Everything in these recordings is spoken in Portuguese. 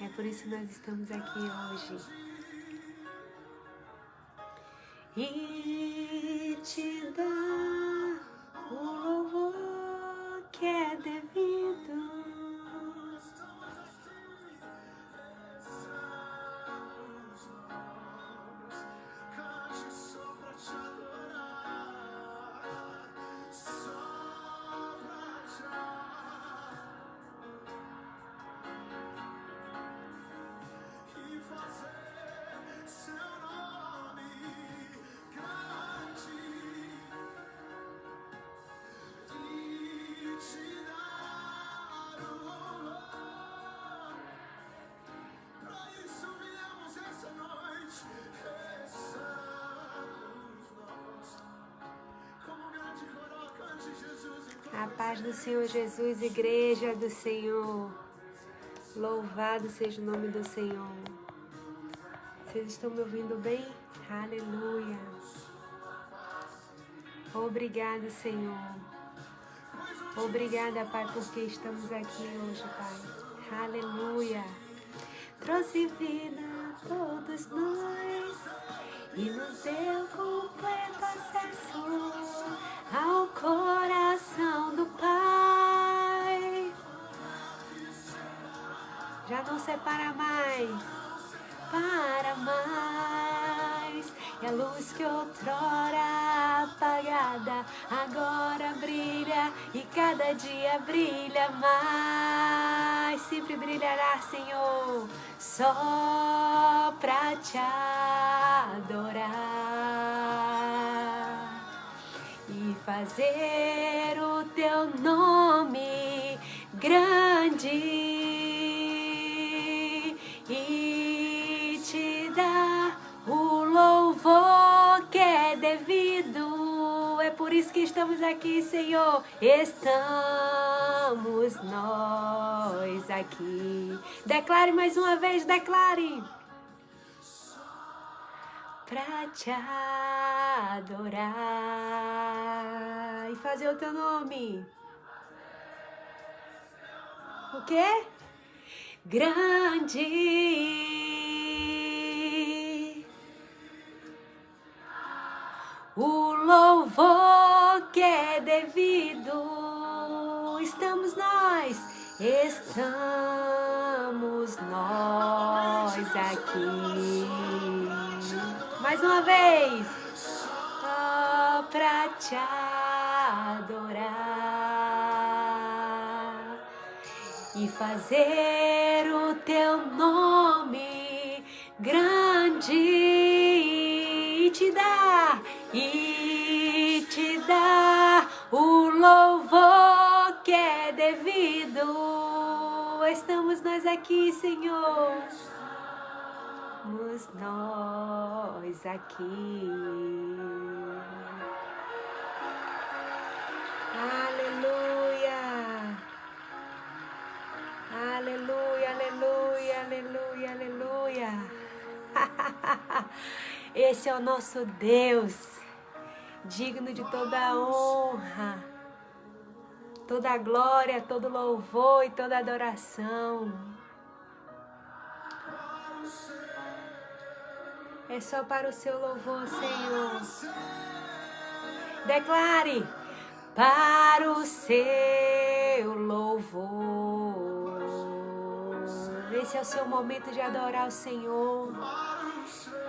É por isso que nós estamos aqui hoje. E te dar o louvor que é devido. A paz do Senhor Jesus, igreja do Senhor. Louvado seja o nome do Senhor. Vocês estão me ouvindo bem? Aleluia. Obrigado, Senhor. Obrigada, Pai, porque estamos aqui hoje, Pai. Aleluia. Trouxe vida a todos nós e nos deu completo acesso ao coração do Pai. Já não separa mais, para mais. E a luz que outrora apagada agora brilha e cada dia brilha mais. Sempre brilhará, Senhor, só pra te adorar e fazer o teu nome grande e te dar o louvor que é devido. É por isso que estamos aqui, Senhor. Estamos nós aqui. Declare mais uma vez, declare. Pra te adorar e fazer o teu nome. O quê? Grande. O louvor que é devido. Estamos nós aqui. Mais uma vez. Só pra te adorar e fazer o teu nome grande e te dar o louvor que é devido. Estamos nós aqui, Senhor. Estamos nós aqui. Aleluia. Aleluia, aleluia, aleluia, aleluia. Esse é o nosso Deus, digno de toda a honra, toda a glória, todo louvor e toda adoração. É só para o seu louvor, Senhor. Declare: para o seu louvor. Esse é o seu momento de adorar o Senhor.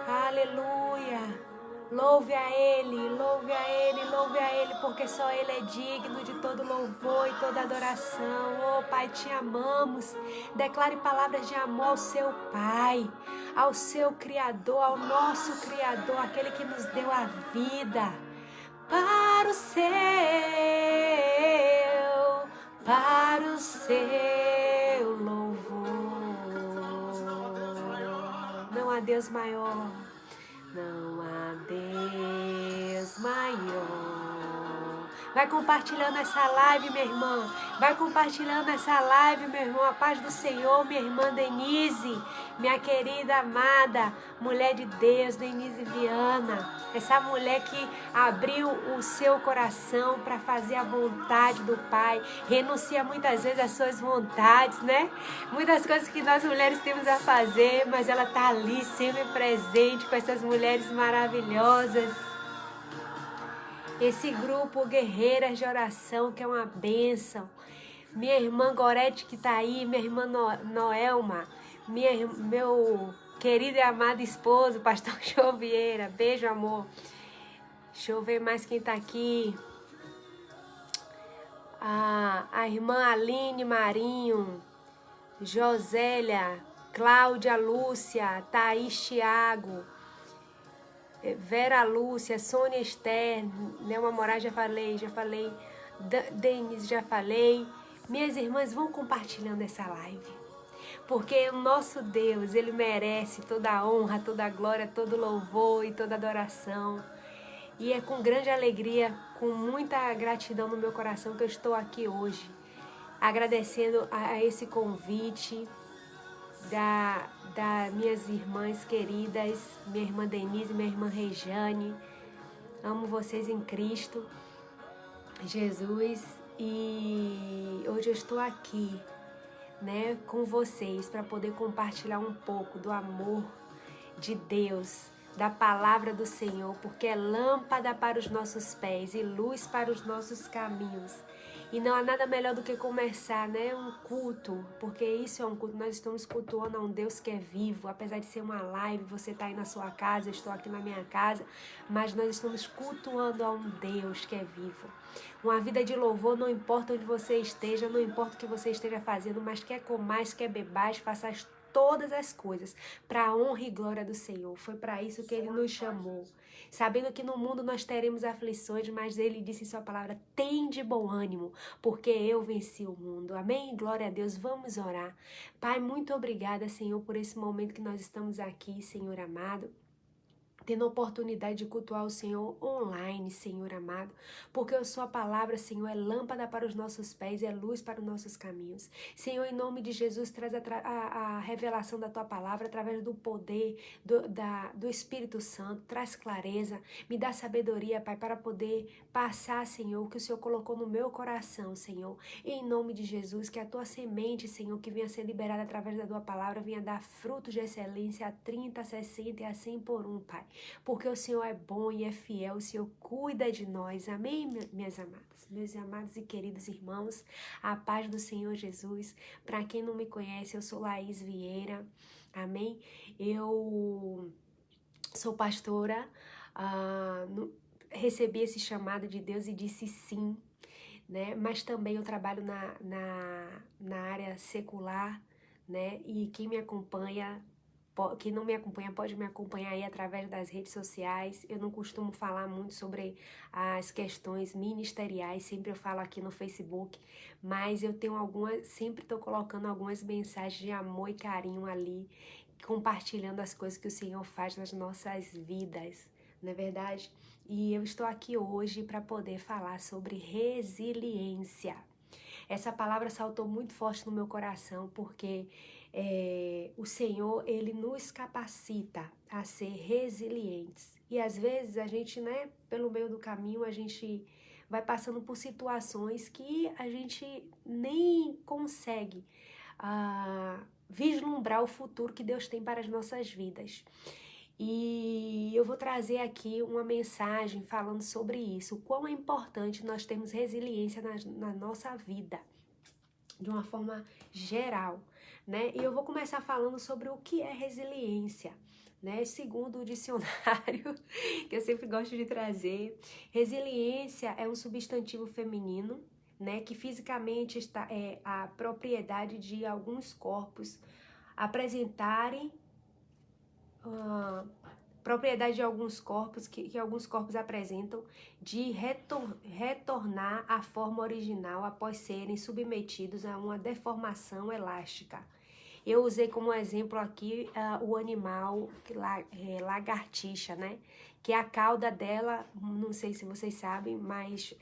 Aleluia. Louve a Ele, louve a Ele, louve a Ele, porque só Ele é digno de todo louvor e toda adoração. Oh, Pai, te amamos. Declare palavras de amor ao seu Pai, ao seu Criador, ao nosso Criador, aquele que nos deu a vida. Para o seu louvor. Não há Deus maior. Não há Deus maior, Vai compartilhando essa live, minha irmã. Vai compartilhando essa live, meu irmão. A paz do Senhor, minha irmã Denise, minha querida amada mulher de Deus, Denise Viana. Essa mulher que abriu o seu coração para fazer a vontade do Pai. Renuncia muitas vezes às suas vontades, né? Muitas coisas que nós mulheres temos a fazer, mas ela tá ali sempre presente com essas mulheres maravilhosas. Esse grupo Guerreiras de Oração, que é uma bênção. Minha irmã Gorete que tá aí, minha irmã Noelma, meu querido e amado esposo, pastor João Vieira. Beijo, amor. Deixa eu ver mais quem tá aqui. A irmã Aline Marinho, Josélia, Cláudia Lúcia, Thaís Thiago, Vera Lúcia, Sônia Esther, Nelma Moraes, já falei, Denise, já falei. Minhas irmãs, vão compartilhando essa live, porque o nosso Deus, Ele merece toda a honra, toda a glória, todo louvor e toda adoração. E é com grande alegria, com muita gratidão no meu coração que eu estou aqui hoje, agradecendo a esse convite das minhas irmãs queridas, minha irmã Denise, minha irmã Rejane. Amo vocês em Cristo Jesus, e hoje eu estou aqui, né, com vocês para poder compartilhar um pouco do amor de Deus, da palavra do Senhor, porque é lâmpada para os nossos pés e luz para os nossos caminhos. E não há nada melhor do que começar, né, um culto, porque isso é um culto. Nós estamos cultuando a um Deus que é vivo. Apesar de ser uma live, você está aí na sua casa, eu estou aqui na minha casa, mas nós estamos cultuando a um Deus que é vivo. Uma vida de louvor, não importa onde você esteja, não importa o que você esteja fazendo, mas quer comais, quer bebais, façais todas as coisas para a honra e glória do Senhor. Foi para isso que Ele nos chamou. Sabendo que no mundo nós teremos aflições, mas Ele disse em sua palavra: tende bom ânimo, porque eu venci o mundo. Amém? Glória a Deus. Vamos orar. Pai, muito obrigada, Senhor, por esse momento que nós estamos aqui, Senhor amado, tendo a oportunidade de cultuar o Senhor online, Senhor amado, porque a sua palavra, Senhor, é lâmpada para os nossos pés, é luz para os nossos caminhos. Senhor, em nome de Jesus, traz a revelação da tua palavra através do poder do Espírito Santo, traz clareza, me dá sabedoria, Pai, para poder passar, Senhor, o que o Senhor colocou no meu coração, Senhor. Em nome de Jesus, que a tua semente, Senhor, que venha ser liberada através da tua palavra, venha dar frutos de excelência a 30, 60 e a 100 por um, Pai. Porque o Senhor é bom e é fiel, o Senhor cuida de nós. Amém, minhas amadas? Meus amados e queridos irmãos, a paz do Senhor Jesus. Para quem não me conhece, eu sou Laís Vieira. Amém? Eu sou pastora, recebi esse chamado de Deus e disse sim, né? Mas também eu trabalho na área secular, né? E quem me acompanha, quem não me acompanha pode me acompanhar aí através das redes sociais. Eu não costumo falar muito sobre as questões ministeriais, sempre eu falo aqui no Facebook, mas eu tenho sempre estou colocando algumas mensagens de amor e carinho ali, compartilhando as coisas que o Senhor faz nas nossas vidas, não é verdade? E eu estou aqui hoje para poder falar sobre resiliência. Essa palavra saltou muito forte no meu coração, porque o Senhor, Ele nos capacita a ser resilientes. E às vezes a gente, né, pelo meio do caminho, a gente vai passando por situações que a gente nem consegue vislumbrar o futuro que Deus tem para as nossas vidas. E eu vou trazer aqui uma mensagem falando sobre isso, o quão é importante nós termos resiliência na nossa vida, de uma forma geral, né? E eu vou começar falando sobre o que é resiliência, né? Segundo o dicionário, que eu sempre gosto de trazer, resiliência é um substantivo feminino, né? Que fisicamente é a propriedade de alguns corpos apresentarem propriedade de alguns corpos, que alguns corpos apresentam, de retornar à forma original após serem submetidos a uma deformação elástica. Eu usei como exemplo aqui o animal lagartixa, né? Que a cauda dela, não sei se vocês sabem, mas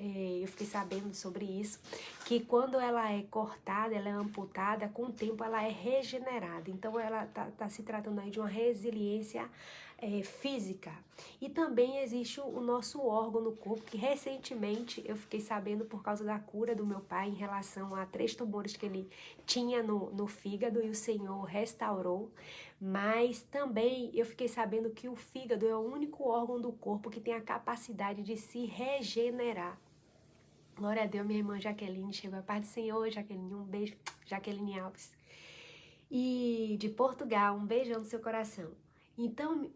eu fiquei sabendo sobre isso, que quando ela é cortada, ela é amputada, com o tempo ela é regenerada. Então ela tá se tratando aí de uma resiliência física. E também existe o nosso órgão no corpo, que recentemente eu fiquei sabendo por causa da cura do meu pai em relação a 3 tumores que ele tinha no fígado e o Senhor restaurou. Mas também eu fiquei sabendo que o fígado é o único órgão do corpo que tem a capacidade de se regenerar. Glória a Deus, minha irmã Jaqueline chegou a paz do Senhor. Jaqueline, um beijo. Jaqueline Alves. E de Portugal, um beijão no seu coração. Então,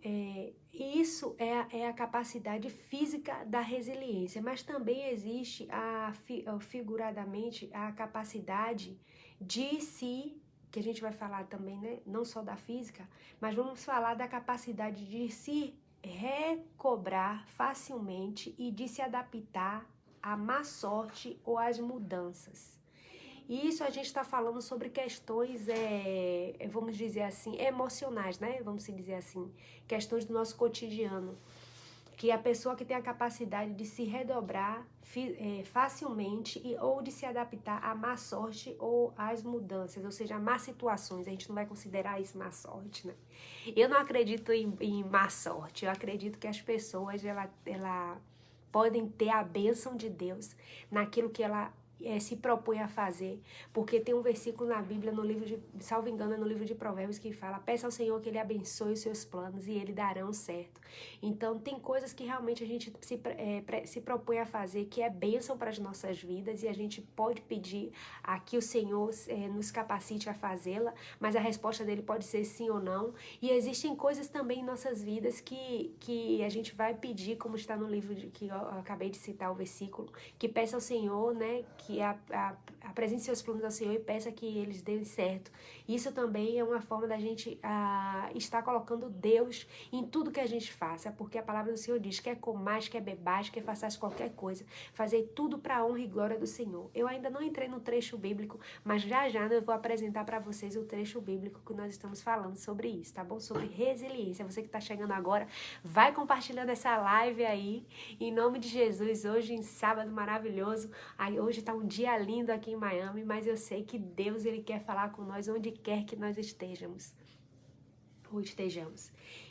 isso é a capacidade física da resiliência, mas também existe, figuradamente, a capacidade de se, que a gente vai falar também, né? Não só da física, mas vamos falar da capacidade de se recobrar facilmente e de se adaptar à má sorte ou às mudanças. E isso a gente está falando sobre questões, vamos dizer assim, emocionais, né? Vamos dizer assim, questões do nosso cotidiano. Que a pessoa que tem a capacidade de se redobrar facilmente ou de se adaptar à má sorte ou às mudanças, ou seja, a má situações. A gente não vai considerar isso má sorte, né? Eu não acredito em má sorte. Eu acredito que as pessoas, ela podem ter a bênção de Deus naquilo que ela se propõe a fazer, porque tem um versículo na Bíblia, no livro de, salvo engano, é no livro de Provérbios, que fala: peça ao Senhor que Ele abençoe os seus planos e Ele darão certo. Então tem coisas que realmente a gente se propõe a fazer, que é bênção para as nossas vidas, e a gente pode pedir a que o Senhor nos capacite a fazê-la, mas a resposta dele pode ser sim ou não. E existem coisas também em nossas vidas que a gente vai pedir, como está no livro que eu acabei de citar o versículo, que peça ao Senhor, né, que apresente seus planos ao Senhor e peça que eles deem certo. Isso também é uma forma da gente estar colocando Deus em tudo que a gente faça, porque a palavra do Senhor diz: quer comais, quer bebais, quer façais qualquer coisa, fazer tudo para a honra e glória do Senhor. Eu ainda não entrei no trecho bíblico, mas já eu vou apresentar para vocês o trecho bíblico que nós estamos falando sobre isso, tá bom? Sobre resiliência. Você que está chegando agora, vai compartilhando essa live aí, em nome de Jesus, hoje em sábado maravilhoso. Hoje está um dia lindo aqui em Miami, mas eu sei que Deus, Ele quer falar com nós onde quer que nós estejamos.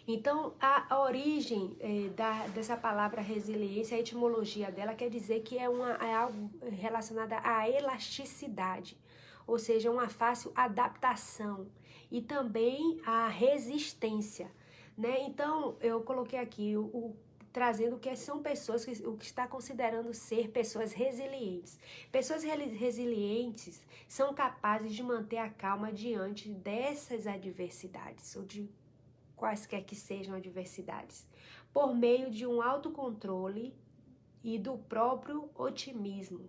Então, a origem dessa palavra resiliência, a etimologia dela quer dizer que é algo relacionado à elasticidade, ou seja, uma fácil adaptação, e também a resistência, né? Então, eu coloquei aqui trazendo que são pessoas o que está considerando ser pessoas resilientes. Pessoas resilientes são capazes de manter a calma diante dessas adversidades, ou de quaisquer que sejam adversidades, por meio de um autocontrole e do próprio otimismo.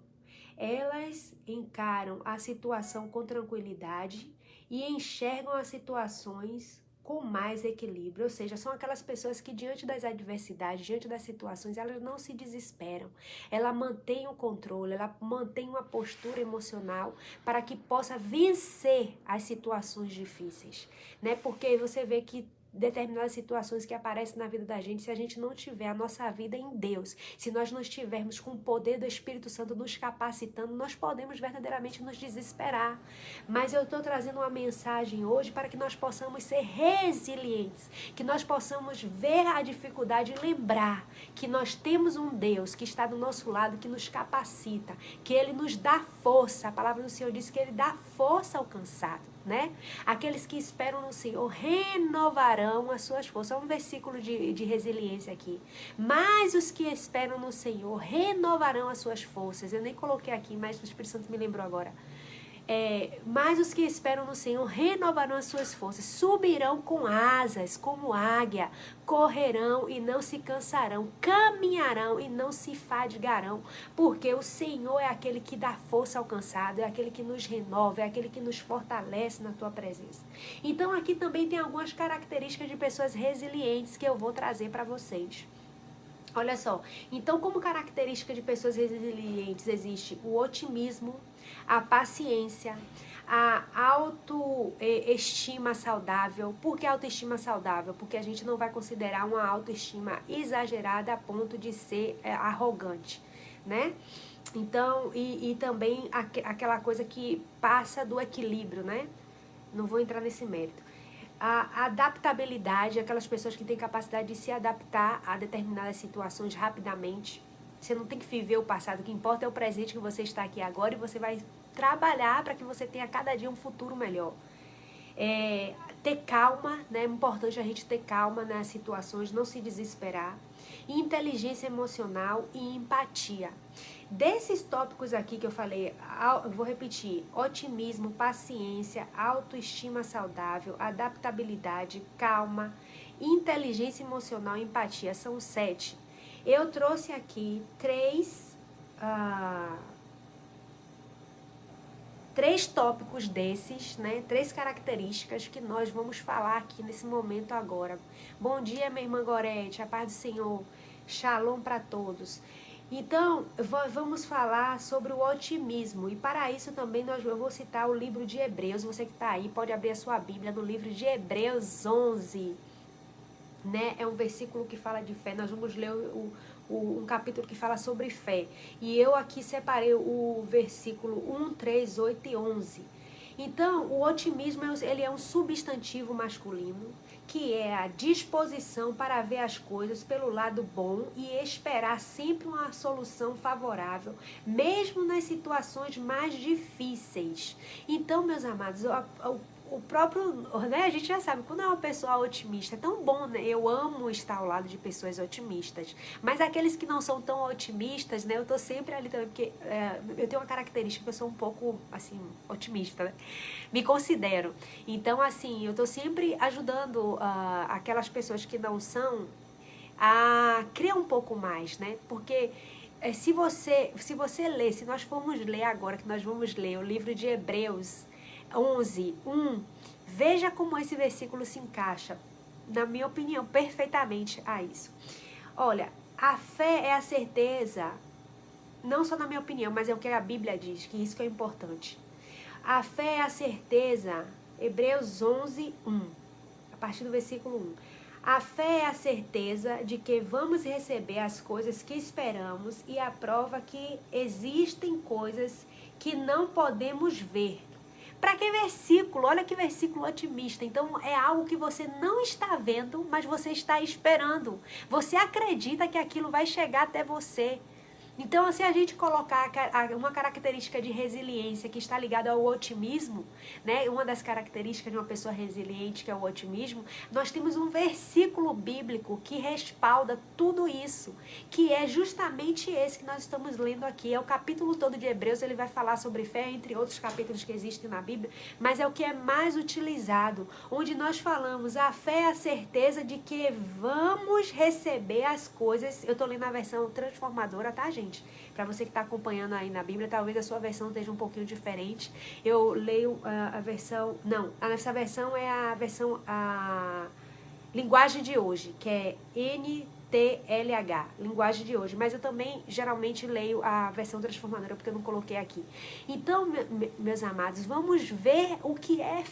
Elas encaram a situação com tranquilidade e enxergam as situações com mais equilíbrio, ou seja, são aquelas pessoas que diante das adversidades, diante das situações, elas não se desesperam, ela mantém o controle, ela mantém uma postura emocional para que possa vencer as situações difíceis, né? Porque você vê que determinadas situações que aparecem na vida da gente, se a gente não tiver a nossa vida em Deus, se nós não estivermos com o poder do Espírito Santo nos capacitando, nós podemos verdadeiramente nos desesperar. Mas eu estou trazendo uma mensagem hoje para que nós possamos ser resilientes, que nós possamos ver a dificuldade e lembrar que nós temos um Deus que está do nosso lado, que nos capacita, que Ele nos dá força. A palavra do Senhor diz que Ele dá força ao cansado, né? Aqueles que esperam no Senhor renovarão as suas forças. É um versículo de resiliência aqui. Mas os que esperam no Senhor renovarão as suas forças. Eu nem coloquei aqui, mas o Espírito Santo me lembrou agora. Mas os que esperam no Senhor renovarão as suas forças, subirão com asas como águia, correrão e não se cansarão, caminharão e não se fadigarão, porque o Senhor é aquele que dá força ao cansado, é aquele que nos renova, é aquele que nos fortalece na tua presença. Então aqui também tem algumas características de pessoas resilientes que eu vou trazer para vocês. Olha só, então como característica de pessoas resilientes existe o otimismo, a paciência, a autoestima saudável. Por que autoestima saudável? Porque a gente não vai considerar uma autoestima exagerada a ponto de ser arrogante, né? Então, e também aquela coisa que passa do equilíbrio, né? Não vou entrar nesse mérito. A adaptabilidade, aquelas pessoas que têm capacidade de se adaptar a determinadas situações rapidamente. Você não tem que viver o passado, o que importa é o presente, que você está aqui agora, e você vai trabalhar para que você tenha cada dia um futuro melhor. Ter calma, né? É importante a gente ter calma nas situações, não se desesperar. Inteligência emocional e empatia. Desses tópicos aqui que eu falei, eu vou repetir: otimismo, paciência, autoestima saudável, adaptabilidade, calma, inteligência emocional e empatia. São 7. Eu trouxe aqui três tópicos desses, né? 3 características que nós vamos falar aqui nesse momento agora. Bom dia, minha irmã Gorete, a paz do Senhor, shalom para todos. Então, vamos falar sobre o otimismo, e para isso também eu vou citar o livro de Hebreus. Você que está aí pode abrir a sua Bíblia no livro de Hebreus 11, né? É um versículo que fala de fé. Nós vamos ler um capítulo que fala sobre fé, e eu aqui separei o versículo 1, 3, 8 e 11. Então, o otimismo ele é um substantivo masculino, que é a disposição para ver as coisas pelo lado bom e esperar sempre uma solução favorável, mesmo nas situações mais difíceis. Então, meus amados, o próprio, né, a gente já sabe, quando é uma pessoa otimista, é tão bom, né? Eu amo estar ao lado de pessoas otimistas, mas aqueles que não são tão otimistas, né, eu tô sempre ali também, porque eu tenho uma característica que eu sou um pouco, assim, otimista, né? Me considero. Então, assim, eu tô sempre ajudando aquelas pessoas que não são a criar um pouco mais, né? Porque se nós formos ler agora, que nós vamos ler o livro de Hebreus 11, 1, veja como esse versículo se encaixa, na minha opinião, perfeitamente a isso. Olha, a fé é a certeza, não só na minha opinião, mas é o que a Bíblia diz, que isso que é importante. A fé é a certeza, Hebreus 11, 1, a partir do versículo 1. A fé é a certeza de que vamos receber as coisas que esperamos e a prova que existem coisas que não podemos ver. Para que versículo? Olha que versículo otimista. Então, é algo que você não está vendo, mas você está esperando. Você acredita que aquilo vai chegar até você. Então, se a gente colocar uma característica de resiliência que está ligada ao otimismo, né? Uma das características de uma pessoa resiliente, que é o otimismo, nós temos um versículo bíblico que respalda tudo isso, que é justamente esse que nós estamos lendo aqui. É o capítulo todo de Hebreus, ele vai falar sobre fé, entre outros capítulos que existem na Bíblia, mas é o que é mais utilizado, onde nós falamos: a fé é a certeza de que vamos receber as coisas. Eu estou lendo a versão transformadora, tá, gente? Para você que está acompanhando aí na Bíblia, talvez a sua versão esteja um pouquinho diferente. Eu leio a versão... Não, essa versão é a linguagem de hoje, que é NTLH, linguagem de hoje. Mas eu também, geralmente, leio a versão transformadora, porque eu não coloquei aqui. Então, meus amados, vamos ver o que é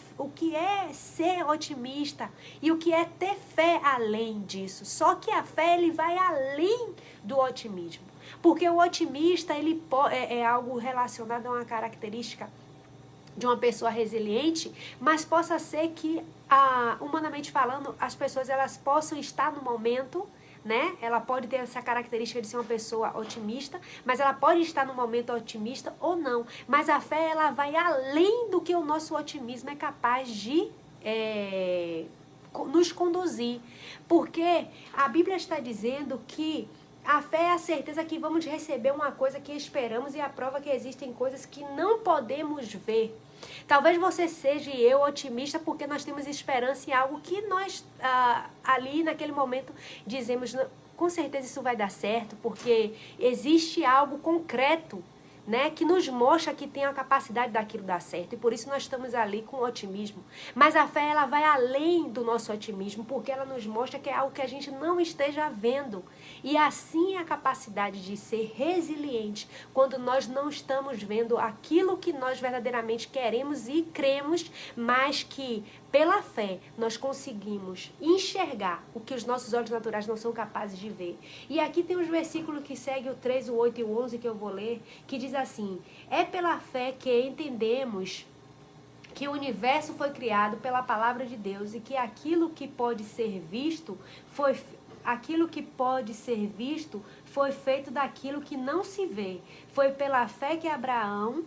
ser otimista e o que é ter fé além disso. Só que a fé, ele vai além do otimismo. Porque o otimista, ele é algo relacionado a uma característica de uma pessoa resiliente, mas possa ser que, humanamente falando, as pessoas elas possam estar no momento, né? Ela pode ter essa característica de ser uma pessoa otimista, mas ela pode estar no momento otimista ou não. Mas a fé, ela vai além do que o nosso otimismo é capaz de nos conduzir. Porque a Bíblia está dizendo que a fé é a certeza que vamos receber uma coisa que esperamos e a prova que existem coisas que não podemos ver. Talvez você seja e eu otimista porque nós temos esperança em algo que nós ali naquele momento dizemos: com certeza isso vai dar certo, porque existe algo concreto, né, que nos mostra que tem a capacidade daquilo dar certo, e por isso nós estamos ali com otimismo. Mas a fé, ela vai além do nosso otimismo, porque ela nos mostra que é algo que a gente não esteja vendo, e assim é a capacidade de ser resiliente quando nós não estamos vendo aquilo que nós verdadeiramente queremos e cremos, mas que pela fé nós conseguimos enxergar o que os nossos olhos naturais não são capazes de ver. E aqui tem os versículos que seguem o 3, o 8 e o 11 que eu vou ler, que diz assim: é pela fé que entendemos que o universo foi criado pela palavra de Deus e que aquilo que pode ser visto foi feito daquilo que não se vê. Foi pela fé que Abraão,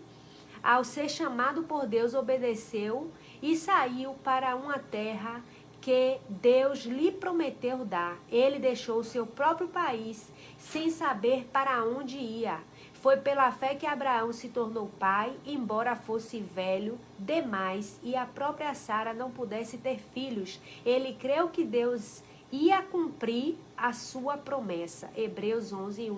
ao ser chamado por Deus, obedeceu e saiu para uma terra que Deus lhe prometeu dar. Ele deixou o seu próprio país sem saber para onde ia. Foi pela fé que Abraão se tornou pai, embora fosse velho demais e a própria Sara não pudesse ter filhos. Ele creu que Deus ia cumprir a sua promessa. Hebreus 11,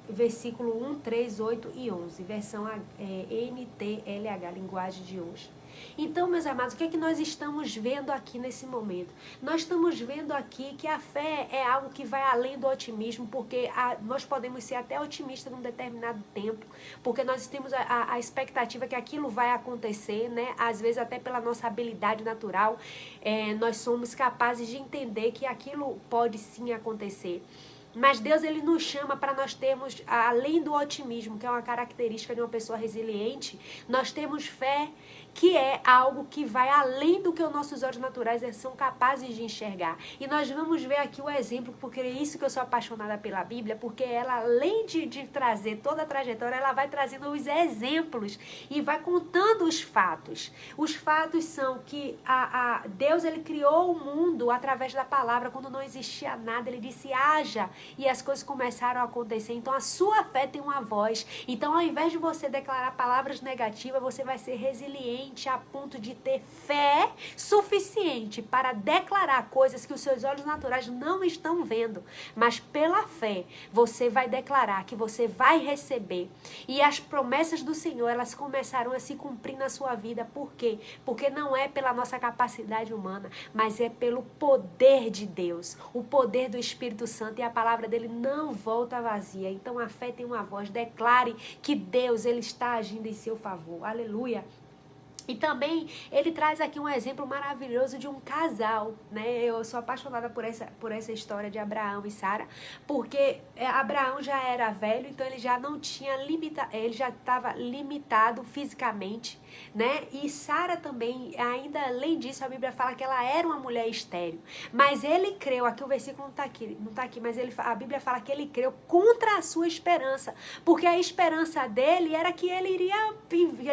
versículo 1, 3, 8 e 11, versão NTLH, linguagem de hoje. Então, meus amados, o que é que nós estamos vendo aqui nesse momento? Nós estamos vendo aqui que a fé é algo que vai além do otimismo, porque nós podemos ser até otimistas num determinado tempo, porque nós temos a expectativa que aquilo vai acontecer, né? Às vezes até pela nossa habilidade natural, nós somos capazes de entender que aquilo pode sim acontecer. Mas Deus, ele nos chama para nós termos, além do otimismo, que é uma característica de uma pessoa resiliente, nós temos fé, que é algo que vai além do que os nossos olhos naturais são capazes de enxergar. E nós vamos ver aqui o exemplo, porque é isso que eu sou apaixonada pela Bíblia, porque ela, além de trazer toda a trajetória, ela vai trazendo os exemplos e vai contando os fatos. Os fatos são que Deus, ele criou o mundo através da palavra. Quando não existia nada, ele disse haja, e as coisas começaram a acontecer. Então a sua fé tem uma voz. Então, ao invés de você declarar palavras negativas, você vai ser resiliente a ponto de ter fé suficiente para declarar coisas que os seus olhos naturais não estão vendo, mas pela fé você vai declarar que você vai receber, e as promessas do Senhor, elas começarão a se cumprir na sua vida. Por quê? Porque não é pela nossa capacidade humana, mas é pelo poder de Deus, o poder do Espírito Santo, e a palavra dele não volta vazia. Então a fé tem uma voz. Declare que Deus, ele está agindo em seu favor. Aleluia. E também ele traz aqui um exemplo maravilhoso de um casal, né? Eu sou apaixonada por essa história de Abraão e Sara, porque Abraão já era velho, então ele já não tinha ele já estava limitado fisicamente, né? E Sara também, ainda além disso, a Bíblia fala que ela era uma mulher estéril. Mas ele creu, aqui o versículo não está aqui, mas a Bíblia fala que ele creu contra a sua esperança, porque a esperança dele era que ele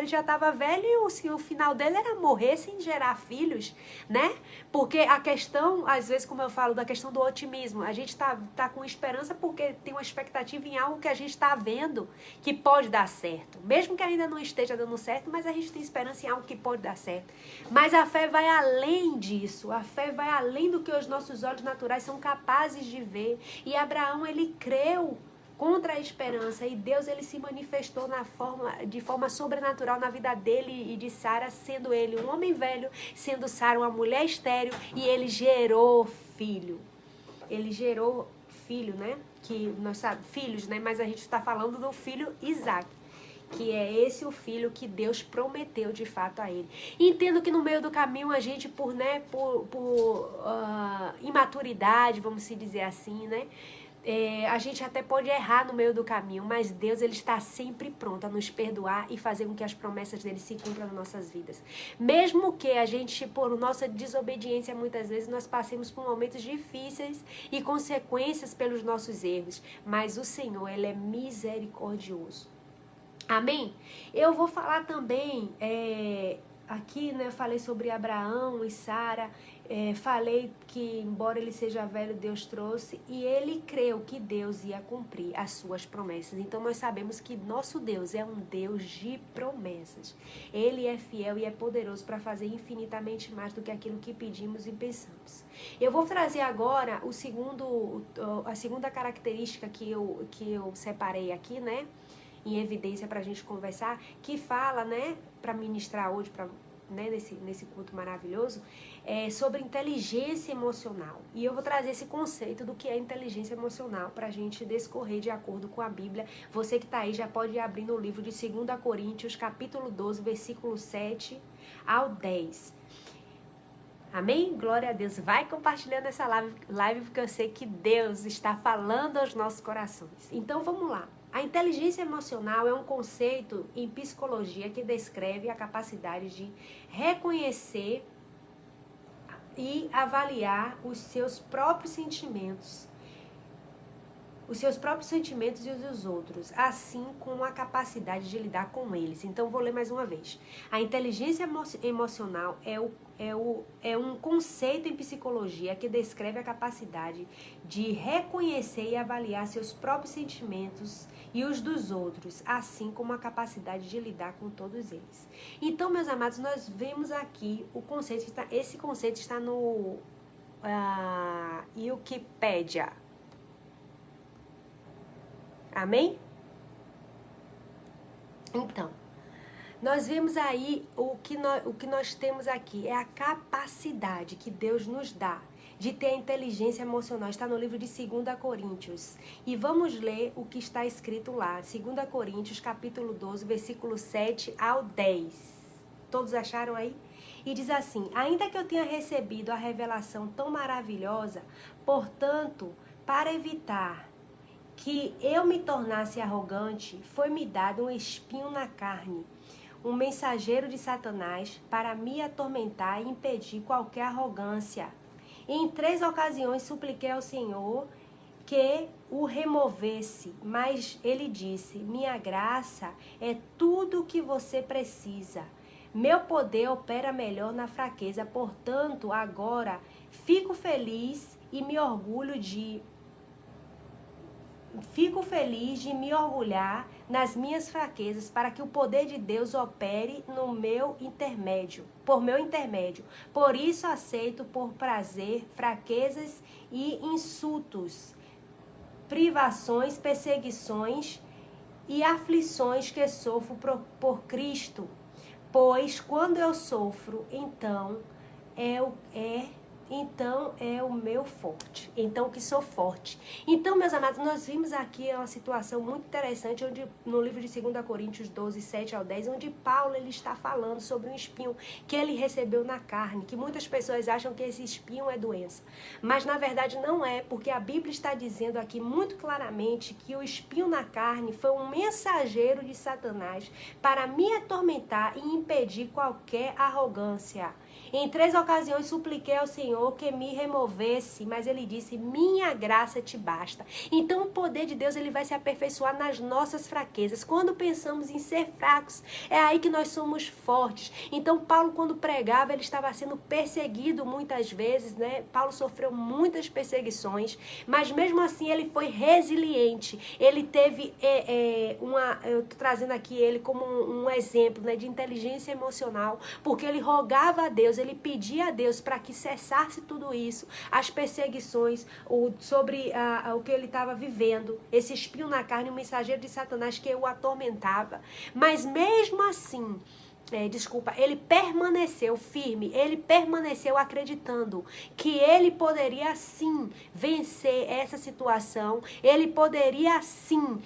já estava velho e o final dele era morrer sem gerar filhos, né? Porque a questão, às vezes, como eu falo, da questão do otimismo, a gente tá com esperança porque tem uma expectativa em algo que a gente está vendo que pode dar certo. Mesmo que ainda não esteja dando certo, mas a gente tem esperança em algo que pode dar certo. Mas a fé vai além disso. A fé vai além do que os nossos olhos naturais são capazes de ver. E Abraão, ele creu contra a esperança, e Deus, ele se manifestou de forma sobrenatural na vida dele e de Sara, sendo ele um homem velho, sendo Sara uma mulher estéril, e ele gerou filho. Ele gerou filho, né? Que nós sabemos, filhos, né? Mas a gente está falando do filho Isaac, que é esse o filho que Deus prometeu de fato a ele. Entendo que no meio do caminho a gente, por imaturidade, vamos se dizer assim, né? A gente até pode errar no meio do caminho, mas Deus, ele está sempre pronto a nos perdoar e fazer com que as promessas dele se cumpram nas nossas vidas. Mesmo que a gente, por nossa desobediência, muitas vezes nós passemos por momentos difíceis e consequências pelos nossos erros, mas o Senhor, ele é misericordioso. Amém? Eu vou falar também aqui, né, eu falei sobre Abraão e Sara, falei que, embora ele seja velho, Deus trouxe, e ele creu que Deus ia cumprir as suas promessas. Então, nós sabemos que nosso Deus é um Deus de promessas. Ele é fiel e é poderoso para fazer infinitamente mais do que aquilo que pedimos e pensamos. Eu vou trazer agora a segunda característica que eu separei aqui, né, em evidência para a gente conversar, que fala, né, para ministrar hoje, né, nesse culto maravilhoso, sobre inteligência emocional. E eu vou trazer esse conceito do que é inteligência emocional para a gente discorrer de acordo com a Bíblia. Você que está aí já pode abrir no livro de 2 Coríntios, capítulo 12, versículo 7 ao 10. Amém? Glória a Deus. Vai compartilhando essa live porque eu sei que Deus está falando aos nossos corações. Então vamos lá. A inteligência emocional é um conceito em psicologia que descreve a capacidade de reconhecer e avaliar os seus próprios sentimentos e os dos outros, assim como a capacidade de lidar com eles. Então, vou ler mais uma vez. A inteligência emocional é um conceito em psicologia que descreve a capacidade de reconhecer e avaliar seus próprios sentimentos e os dos outros, assim como a capacidade de lidar com todos eles. Então, meus amados, nós vemos aqui o conceito, esse conceito está no Wikipedia. Amém? Então, nós vemos aí o que nós temos aqui é a capacidade que Deus nos dá de ter a inteligência emocional. Está no livro de 2 Coríntios. E vamos ler o que está escrito lá. 2 Coríntios, capítulo 12, versículo 7 ao 10. Todos acharam aí? E diz assim: ainda que eu tenha recebido a revelação tão maravilhosa, portanto, para evitar que eu me tornasse arrogante, foi-me dado um espinho na carne, um mensageiro de Satanás para me atormentar e impedir qualquer arrogância. Em 3 ocasiões supliquei ao Senhor que o removesse, mas ele disse: minha graça é tudo o que você precisa. Meu poder opera melhor na fraqueza, portanto, agora fico feliz de me orgulhar nas minhas fraquezas, para que o poder de Deus opere por meu intermédio. Por isso aceito por prazer fraquezas e insultos, privações, perseguições e aflições que sofro por Cristo. Pois quando eu sofro, então é o meu forte. Então, que sou forte. Então, meus amados, nós vimos aqui uma situação muito interessante, onde no livro de 2 Coríntios 12, 7 ao 10, onde Paulo ele está falando sobre um espinho que ele recebeu na carne, que muitas pessoas acham que esse espinho é doença. Mas, na verdade, não é, porque a Bíblia está dizendo aqui muito claramente que o espinho na carne foi um mensageiro de Satanás para me atormentar e impedir qualquer arrogância. Em 3 ocasiões supliquei ao Senhor que me removesse, mas ele disse: minha graça te basta. Então o poder de Deus ele vai se aperfeiçoar nas nossas fraquezas. Quando pensamos em ser fracos, é aí que nós somos fortes. Então Paulo, quando pregava, ele estava sendo perseguido muitas vezes, né? Paulo sofreu muitas perseguições, mas mesmo assim ele foi resiliente. Ele teve eu estou trazendo aqui ele como um exemplo, né, de inteligência emocional, porque ele rogava a Deus, ele pedia a Deus para que cessasse tudo isso, as perseguições, sobre o que ele estava vivendo, esse espinho na carne, o mensageiro de Satanás que o atormentava. Mas mesmo assim, ele permaneceu firme, ele permaneceu acreditando que ele poderia sim vencer essa situação, ele poderia sim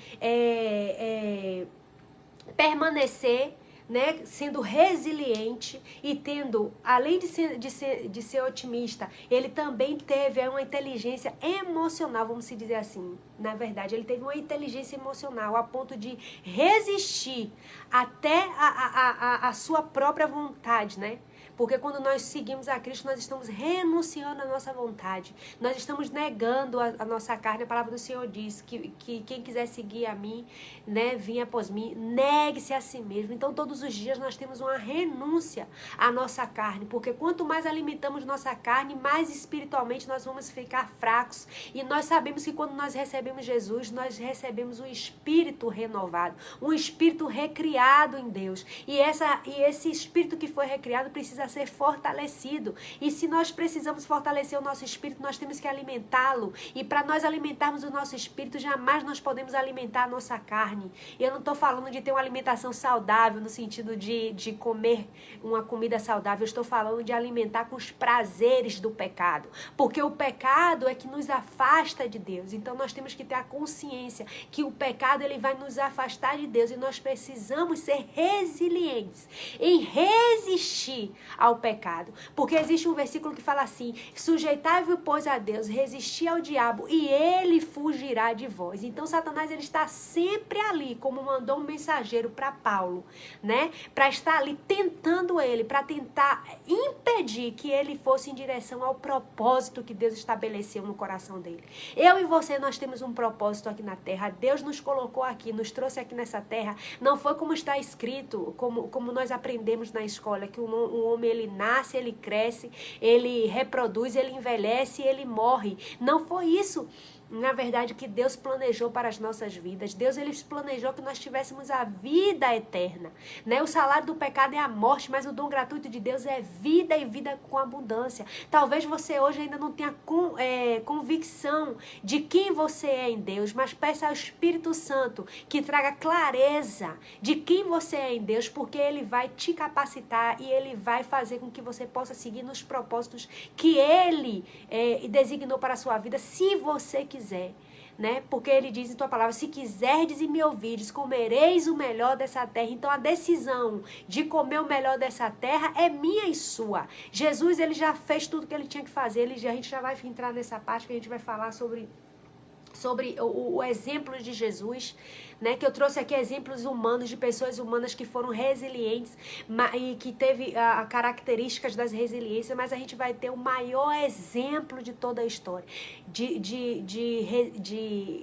permanecer, né, sendo resiliente e tendo, além de ser otimista, ele também teve uma inteligência emocional, vamos dizer assim. Na verdade, ele teve uma inteligência emocional a ponto de resistir até a sua própria vontade, né? Porque quando nós seguimos a Cristo, nós estamos renunciando à nossa vontade. Nós estamos negando a nossa carne. A palavra do Senhor diz que quem quiser seguir a mim, né, vinha após mim, negue-se a si mesmo. Então, todos os dias nós temos uma renúncia à nossa carne. Porque quanto mais alimentamos nossa carne, mais espiritualmente nós vamos ficar fracos. E nós sabemos que quando nós recebemos Jesus, nós recebemos um espírito renovado, um espírito recriado em Deus. E esse espírito que foi recriado precisa ser fortalecido. E se nós precisamos fortalecer o nosso espírito, nós temos que alimentá-lo. E para nós alimentarmos o nosso espírito, jamais nós podemos alimentar a nossa carne. Eu não estou falando de ter uma alimentação saudável no sentido de comer uma comida saudável. Eu estou falando de alimentar com os prazeres do pecado. Porque o pecado é que nos afasta de Deus. Então nós temos que ter a consciência que o pecado ele vai nos afastar de Deus. E nós precisamos ser resilientes em resistir ao pecado. Porque existe um versículo que fala assim: sujeitai-vos, pois, a Deus, resistir ao diabo e ele fugirá de vós. Então Satanás ele está sempre ali, como mandou um mensageiro para Paulo, né? Para estar ali tentando ele, para tentar impedir que ele fosse em direção ao propósito que Deus estabeleceu no coração dele. Eu e você, nós temos um propósito aqui na terra. Deus nos colocou aqui, nos trouxe aqui nessa terra. Não foi como está escrito, como nós aprendemos na escola, que o homem ele nasce, ele cresce, ele reproduz, ele envelhece e ele morre. Não foi isso, na verdade, que Deus planejou para as nossas vidas. Deus ele planejou que nós tivéssemos a vida eterna, né? O salário do pecado é a morte, mas o dom gratuito de Deus é vida e vida com abundância. Talvez você hoje ainda não tenha convicção de quem você é em Deus, mas peça ao Espírito Santo que traga clareza de quem você é em Deus, porque ele vai te capacitar e ele vai fazer com que você possa seguir nos propósitos que ele designou para a sua vida, se você quiser, né? Porque ele diz em tua palavra: se quiserdes e me ouvirdes, comereis o melhor dessa terra. Então a decisão de comer o melhor dessa terra é minha e sua. Jesus ele já fez tudo que ele tinha que fazer. A gente já vai entrar nessa parte que a gente vai falar sobre o exemplo de Jesus, né? Que eu trouxe aqui exemplos humanos, de pessoas humanas que foram resilientes e que teve características das resiliências, mas a gente vai ter o maior exemplo de toda a história, de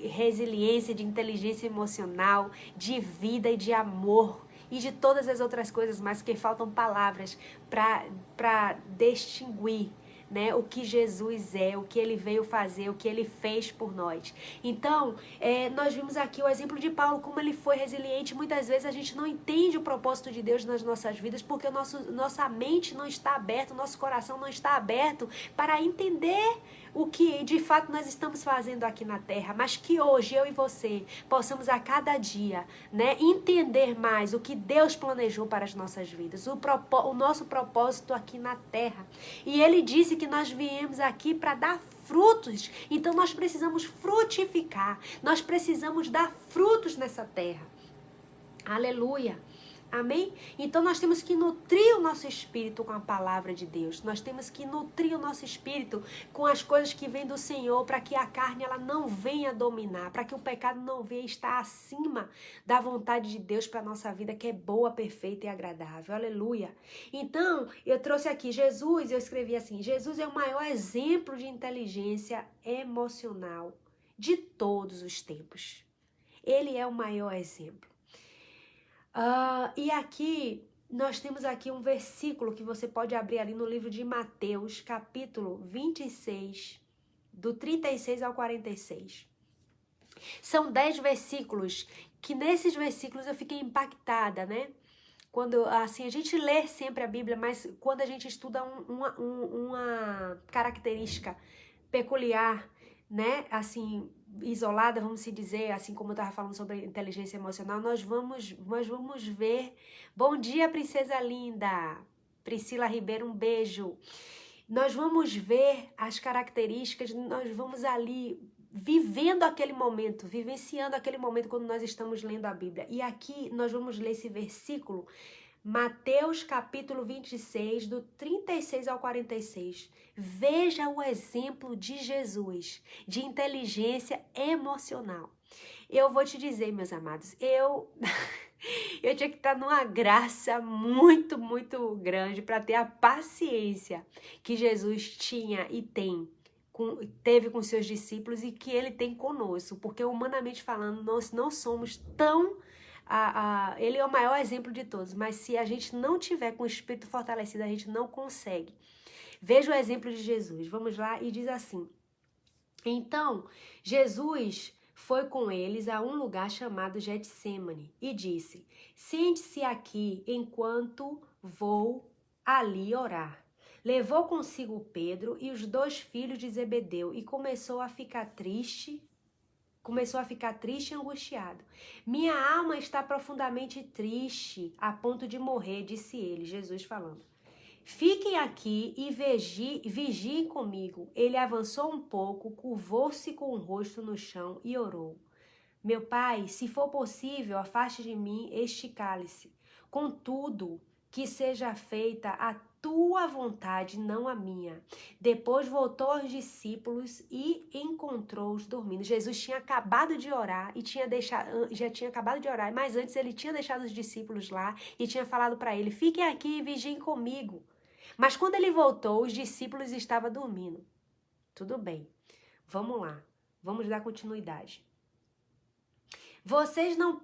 resiliência, de inteligência emocional, de vida e de amor, e de todas as outras coisas, mas que faltam palavras para distinguir, né, o que Jesus é, o que ele veio fazer, o que ele fez por nós. Então, nós vimos aqui o exemplo de Paulo, como ele foi resiliente. Muitas vezes a gente não entende o propósito de Deus nas nossas vidas, porque nossa mente não está aberta, o nosso coração não está aberto para entender o que de fato nós estamos fazendo aqui na terra, mas que hoje eu e você possamos a cada dia, né, entender mais o que Deus planejou para as nossas vidas, o nosso propósito aqui na terra. E ele disse que nós viemos aqui para dar frutos, então nós precisamos frutificar, nós precisamos dar frutos nessa terra. Aleluia! Amém? Então nós temos que nutrir o nosso espírito com a palavra de Deus. Nós temos que nutrir o nosso espírito com as coisas que vêm do Senhor, para que a carne ela não venha dominar, para que o pecado não venha estar acima da vontade de Deus para a nossa vida, que é boa, perfeita e agradável. Aleluia! Então, eu trouxe aqui Jesus, eu escrevi assim: Jesus é o maior exemplo de inteligência emocional de todos os tempos. Ele é o maior exemplo. E aqui, nós temos aqui um versículo que você pode abrir ali no livro de Mateus, capítulo 26, do 36 ao 46. São 10 versículos, que nesses versículos eu fiquei impactada, né? Quando, assim, a gente lê sempre a Bíblia, mas quando a gente estuda uma característica peculiar, né, assim, isolada, vamos se dizer, assim como eu estava falando sobre inteligência emocional, nós vamos ver. Bom dia, princesa linda, Priscila Ribeiro, um beijo. Nós vamos ver as características, nós vamos ali vivendo aquele momento, vivenciando aquele momento quando nós estamos lendo a Bíblia. E aqui nós vamos ler esse versículo Mateus capítulo 26, do 36 ao 46. Veja o exemplo de Jesus, de inteligência emocional. Eu vou te dizer, meus amados, eu tinha que estar numa graça muito, muito grande para ter a paciência que Jesus tinha e teve com seus discípulos e que ele tem conosco, porque humanamente falando, nós não somos tão... ele é o maior exemplo de todos, mas se a gente não tiver com o espírito fortalecido, a gente não consegue. Veja o exemplo de Jesus, vamos lá, e diz assim: então, Jesus foi com eles a um lugar chamado Getsêmani e disse: sente-se aqui enquanto vou ali orar. Levou consigo Pedro e os 2 filhos de Zebedeu e começou a ficar triste e angustiado. Minha alma está profundamente triste, a ponto de morrer, disse ele, Jesus falando. Fiquem aqui e vigiem comigo. Ele avançou um pouco, curvou-se com o rosto no chão e orou. Meu pai, se for possível, afaste de mim este cálice. Contudo, que seja feita a tua vontade, não a minha. Depois voltou aos discípulos e encontrou-os dormindo. Jesus tinha acabado de orar já tinha acabado de orar, mas antes ele tinha deixado os discípulos lá e tinha falado para ele: fiquem aqui e vigiem comigo. Mas quando ele voltou, os discípulos estavam dormindo. Tudo bem, vamos lá, vamos dar continuidade.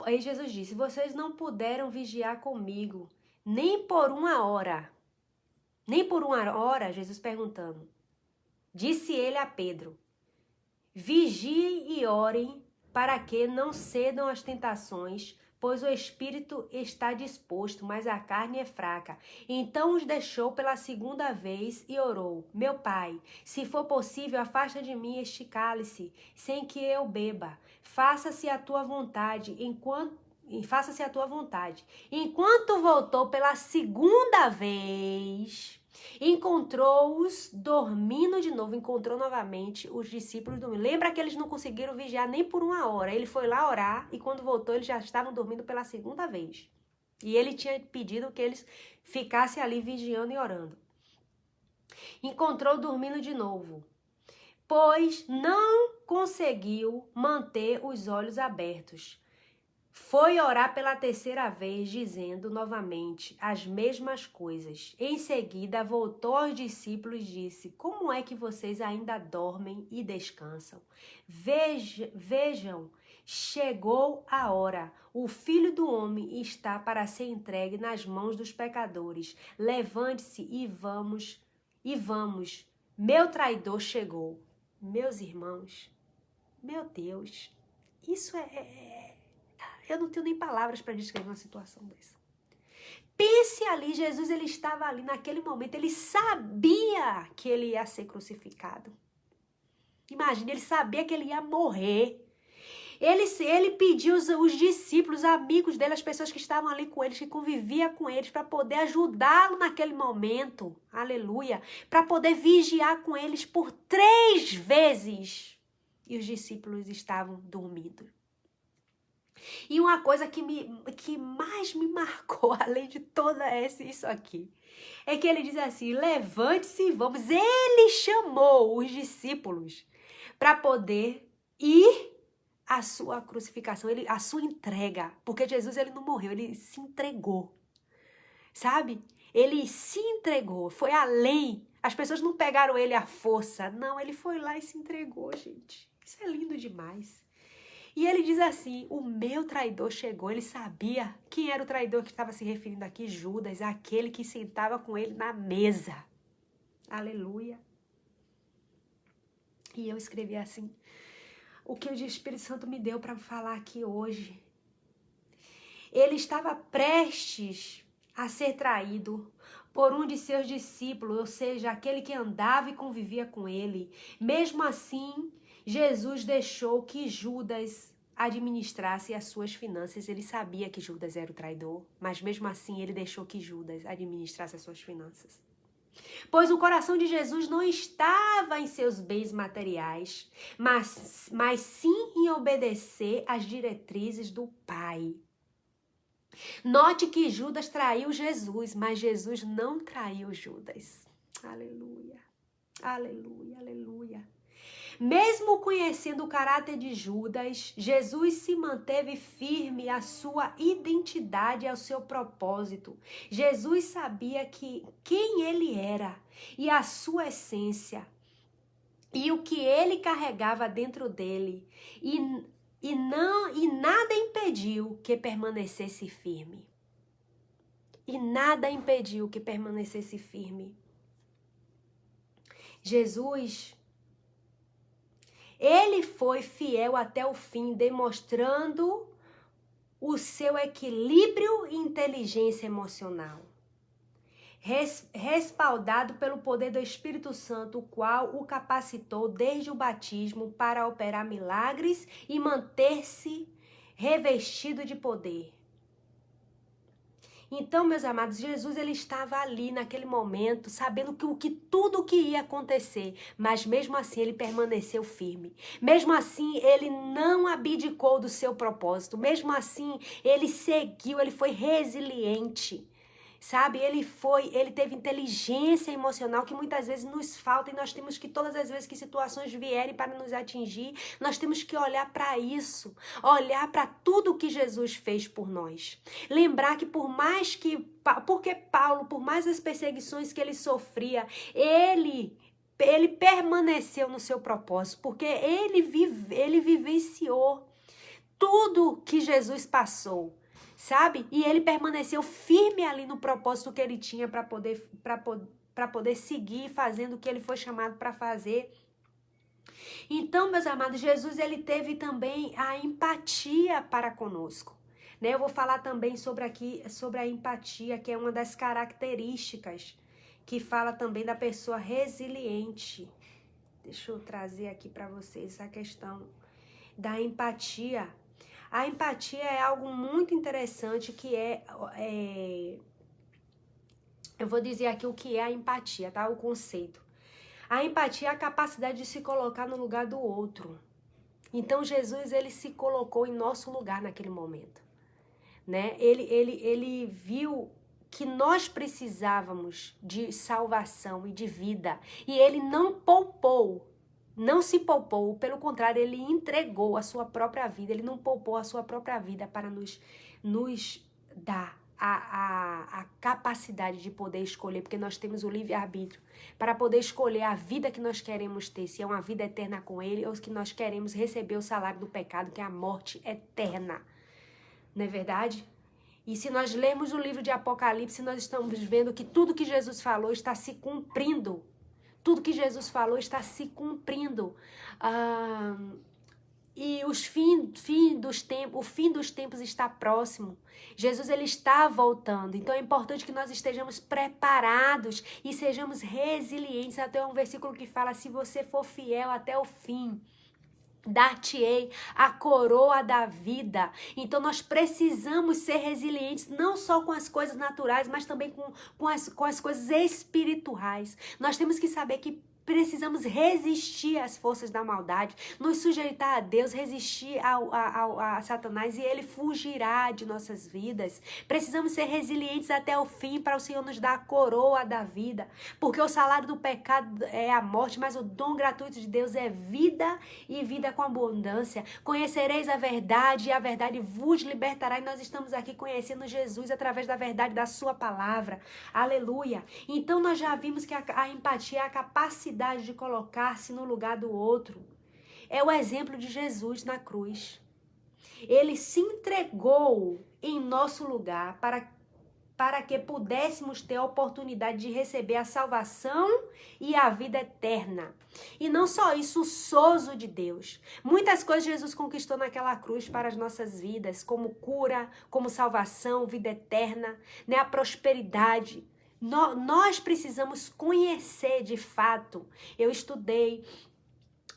Aí Jesus disse: vocês não puderam vigiar comigo, nem por uma hora. Nem por uma hora, Jesus perguntando. Disse ele a Pedro: vigiem e orem para que não cedam às tentações, pois o espírito está disposto, mas a carne é fraca. Então os deixou pela 2ª vez e orou: meu pai, se for possível, afasta de mim este cálice, sem que eu beba. Faça-se a tua vontade. Enquanto voltou pela 2ª vez, encontrou-os dormindo de novo. Encontrou novamente os discípulos dormindo. Lembra que eles não conseguiram vigiar nem por uma hora. Ele foi lá orar e quando voltou eles já estavam dormindo pela 2ª vez. E ele tinha pedido que eles ficassem ali vigiando e orando. Encontrou dormindo de novo, pois não conseguiu manter os olhos abertos. Foi orar pela 3ª vez, dizendo novamente as mesmas coisas. Em seguida, voltou aos discípulos e disse: como é que vocês ainda dormem e descansam? Vejam, chegou a hora. O Filho do Homem está para ser entregue nas mãos dos pecadores. Levante-se e vamos. Meu traidor chegou. Meus irmãos, meu Deus, isso eu não tenho nem palavras para descrever uma situação dessa. Pense ali, Jesus, ele estava ali naquele momento, ele sabia que ele ia ser Imagina, ele sabia que ele ia morrer. Ele pediu os discípulos, os amigos dele, as pessoas que estavam ali com eles, que conviviam com eles, para poder ajudá-lo naquele momento, aleluia, para poder vigiar com eles por 3 vezes. E os discípulos estavam dormindo. E uma coisa que mais me marcou, além de toda isso aqui, é que ele diz assim: levante-se e vamos. Ele chamou os discípulos para poder ir à sua crucificação, à sua entrega. Porque Jesus, ele não morreu, ele se entregou. Sabe? Ele se entregou, foi além. As pessoas não pegaram ele à força. Não, ele foi lá e se entregou, gente. Isso é lindo demais. E ele diz assim: o meu traidor chegou. Ele sabia quem era o traidor que estava se referindo aqui, Judas, aquele que sentava com ele na mesa. Aleluia. E eu escrevi assim: o que o Espírito Santo me deu para falar aqui hoje. Ele estava prestes a ser traído por um de seus discípulos, ou seja, aquele que andava e convivia com ele. Mesmo assim, Jesus deixou que Judas administrasse as suas finanças. Ele sabia que Judas era o traidor, mas mesmo assim ele deixou que Judas administrasse as suas finanças. Pois o coração de Jesus não estava em seus bens materiais, mas sim em obedecer às diretrizes do Pai. Note que Judas traiu Jesus, mas Jesus não traiu Judas. Aleluia, aleluia, aleluia. Mesmo conhecendo o caráter de Judas, Jesus se manteve firme à sua identidade e ao seu propósito. Jesus sabia quem ele era e a sua essência e o que ele carregava dentro dele. E nada impediu que permanecesse firme. E nada impediu que permanecesse firme. Jesus, ele foi fiel até o fim, demonstrando o seu equilíbrio e inteligência emocional. Respaldado pelo poder do Espírito Santo, o qual o capacitou desde o batismo para operar milagres e manter-se revestido de poder. Então, meus amados, Jesus ele estava ali naquele momento, sabendo que tudo que ia acontecer, mas mesmo assim ele permaneceu firme. Mesmo assim, ele não abdicou do seu propósito. Mesmo assim, ele seguiu, ele foi resiliente. Sabe, ele teve inteligência emocional que muitas vezes nos falta e nós temos que, todas as vezes que situações vierem para nos atingir, nós temos que olhar para isso, olhar para tudo que Jesus fez por nós. Lembrar que porque Paulo, por mais as perseguições que ele sofria, ele permaneceu no seu propósito, porque ele vivenciou tudo que Jesus passou. Sabe? E ele permaneceu firme ali no propósito que ele tinha para poder seguir fazendo o que ele foi chamado para fazer. Então, meus amados, Jesus ele teve também a empatia para conosco. Né? Eu vou falar também sobre a empatia, que é uma das características que fala também da pessoa resiliente. Deixa eu trazer aqui para vocês essa questão da empatia. A empatia é algo muito interessante que eu vou dizer aqui o que é a empatia, tá? O conceito. A empatia é a capacidade de se colocar no lugar do outro. Então, Jesus, ele se colocou em nosso lugar naquele momento, né? Ele viu que nós precisávamos de salvação e de vida. E ele não se poupou, pelo contrário, ele entregou a sua própria vida, ele não poupou a sua própria vida para nos dar a capacidade de poder escolher, porque nós temos o livre-arbítrio, para poder escolher a vida que nós queremos ter, se é uma vida eterna com ele, ou se nós queremos receber o salário do pecado, que é a morte eterna. Não é verdade? E se nós lermos o livro de Apocalipse, nós estamos vendo que tudo que Jesus falou está se cumprindo. Tudo que Jesus falou está se cumprindo. E o fim dos tempos está próximo. Jesus ele está voltando. Então é importante que nós estejamos preparados e sejamos resilientes. Até um versículo que fala: se você for fiel até o fim, dar-te-ei a coroa da vida. Então nós precisamos ser resilientes, não só com as coisas naturais, mas também com as coisas espirituais. Nós temos que saber que precisamos resistir às forças da maldade, nos sujeitar a Deus, resistir a Satanás, e ele fugirá de nossas vidas. Precisamos ser resilientes até o fim para o Senhor nos dar a coroa da vida, porque o salário do pecado é a morte, mas o dom gratuito de Deus é vida e vida com abundância. Conhecereis a verdade e a verdade vos libertará, e nós estamos aqui conhecendo Jesus através da verdade da sua palavra. Aleluia! Então nós já vimos que a empatia é a capacidade de colocar-se no lugar do outro. É o exemplo de Jesus na cruz. Ele se entregou em nosso lugar para que pudéssemos ter a oportunidade de receber a salvação e a vida eterna. E não só isso, o sozo de Deus. Muitas coisas Jesus conquistou naquela cruz para as nossas vidas, como cura, como salvação, vida eterna, né? A prosperidade. Nós precisamos conhecer de fato. Eu estudei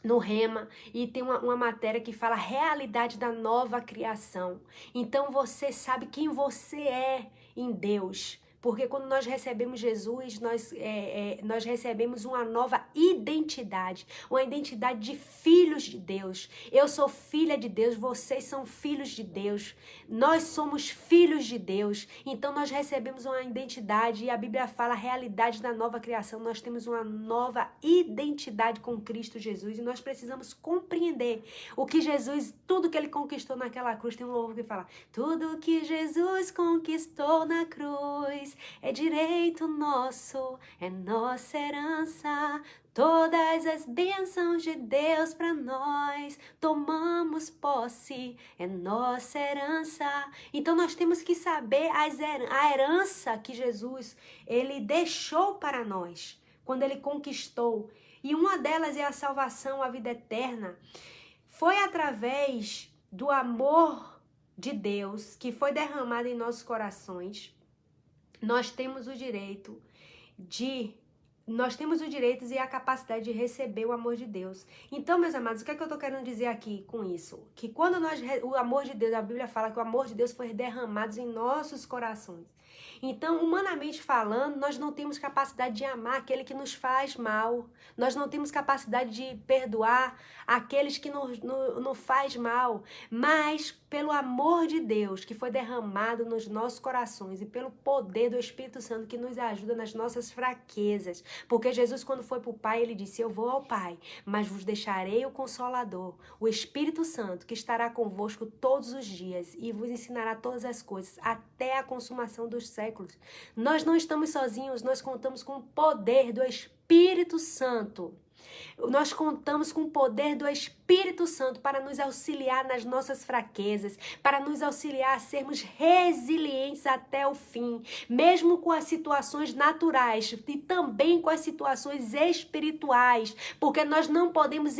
no Rema e tem uma matéria que fala realidade da nova criação. Então você sabe quem você é em Deus. Porque quando nós recebemos Jesus, nós recebemos uma nova identidade, uma identidade de filhos de Deus. Eu sou filha de Deus, vocês são filhos de Deus, nós somos filhos de Deus. Então nós recebemos uma identidade e a Bíblia fala a realidade da nova criação. Nós temos uma nova identidade com Cristo Jesus e nós precisamos compreender o que Jesus, tudo que ele conquistou naquela cruz. Tem um louvor que fala: tudo que Jesus conquistou na cruz é direito nosso, é nossa herança. Todas as bênçãos de Deus para nós, tomamos posse, é nossa herança. Então nós temos que saber a herança que Jesus, ele deixou para nós, quando ele conquistou. E uma delas é a salvação, a vida eterna. Foi através do amor de Deus que foi derramado em nossos corações. Nós temos o direito e a capacidade de receber o amor de Deus. Então, meus amados, o que é que eu estou querendo dizer aqui com isso? Que quando o amor de Deus, a Bíblia fala que o amor de Deus foi derramado em nossos corações. Então, humanamente falando, nós não temos capacidade de amar aquele que nos faz mal. Nós não temos capacidade de perdoar aqueles que nos faz mal. Mas, pelo amor de Deus que foi derramado nos nossos corações e pelo poder do Espírito Santo que nos ajuda nas nossas fraquezas. Porque Jesus, quando foi para o Pai, ele disse: eu vou ao Pai, mas vos deixarei o Consolador, o Espírito Santo, que estará convosco todos os dias e vos ensinará todas as coisas, até a consumação dos séculos. Nós não estamos sozinhos, nós contamos com o poder do Espírito Santo. Nós contamos com o poder do Espírito Santo para nos auxiliar nas nossas fraquezas, para nos auxiliar a sermos resilientes até o fim, mesmo com as situações naturais e também com as situações espirituais, porque nós não podemos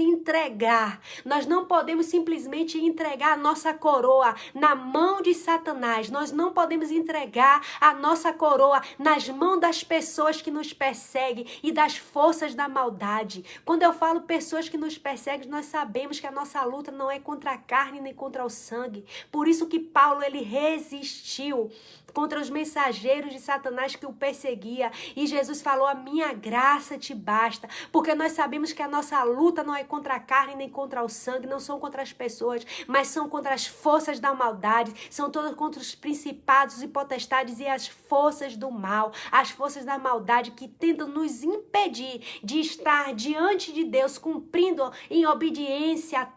nós não podemos simplesmente entregar a nossa coroa na mão de Satanás, nós não podemos entregar a nossa coroa nas mãos das pessoas que nos perseguem e das forças da maldade. Quando eu falo pessoas que nos perseguem, nós sabemos que a nossa luta não é contra a carne nem contra o sangue. Por isso que Paulo, ele resistiu contra os mensageiros de Satanás que o perseguia. E Jesus falou: a minha graça te basta. Porque nós sabemos que a nossa luta não é contra a carne nem contra o sangue, não são contra as pessoas, mas são contra as forças da maldade, são todas contra os principados e potestades e as forças do mal, as forças da maldade que tentam nos impedir de estar diante de Deus, cumprindo em obediência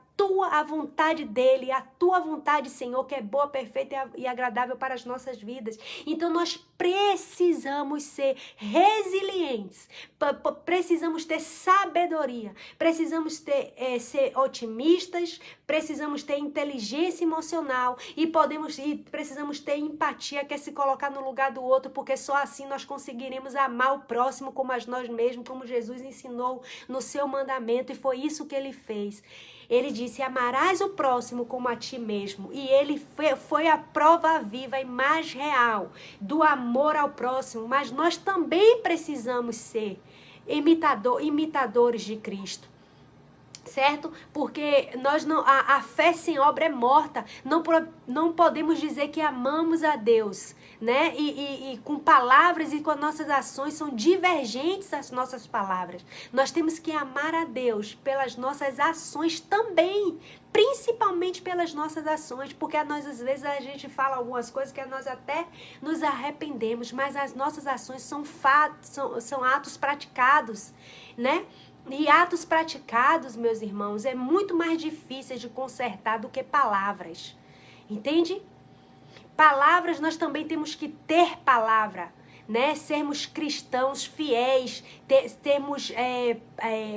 a vontade dele, a tua vontade, Senhor, que é boa, perfeita e agradável para as nossas vidas. Então nós precisamos ser resilientes, precisamos ter sabedoria, precisamos ser otimistas, precisamos ter inteligência emocional e precisamos ter empatia, que é se colocar no lugar do outro, porque só assim nós conseguiremos amar o próximo como a nós mesmos, como Jesus ensinou no seu mandamento, e foi isso que ele fez. Ele disse: amarás o próximo como a ti mesmo. E ele foi a prova viva e mais real do amor ao próximo. Mas nós também precisamos ser imitadores de Cristo. Certo? Porque a fé sem obra é morta. Não podemos dizer que amamos a Deus, né? E com palavras e com as nossas ações são divergentes as nossas palavras. Nós temos que amar a Deus pelas nossas ações também, principalmente pelas nossas ações, porque nós às vezes a gente fala algumas coisas que nós até nos arrependemos, mas as nossas ações são atos praticados, né? E atos praticados, meus irmãos, é muito mais difícil de consertar do que palavras. Entende? Palavras, nós também temos que ter palavra, né? Sermos cristãos fiéis,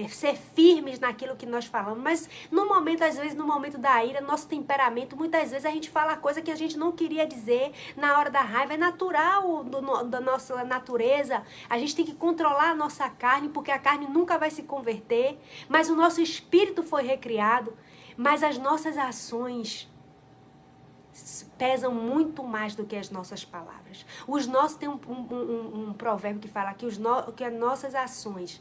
ser firmes naquilo que nós falamos. Mas no momento, às vezes, no momento da ira, nosso temperamento, muitas vezes a gente fala coisa que a gente não queria dizer na hora da raiva. É natural da nossa natureza. A gente tem que controlar a nossa carne, porque a carne nunca vai se converter. Mas o nosso espírito foi recriado. Mas as nossas ações pesam muito mais do que as nossas palavras. Tem um provérbio que fala que as nossas ações,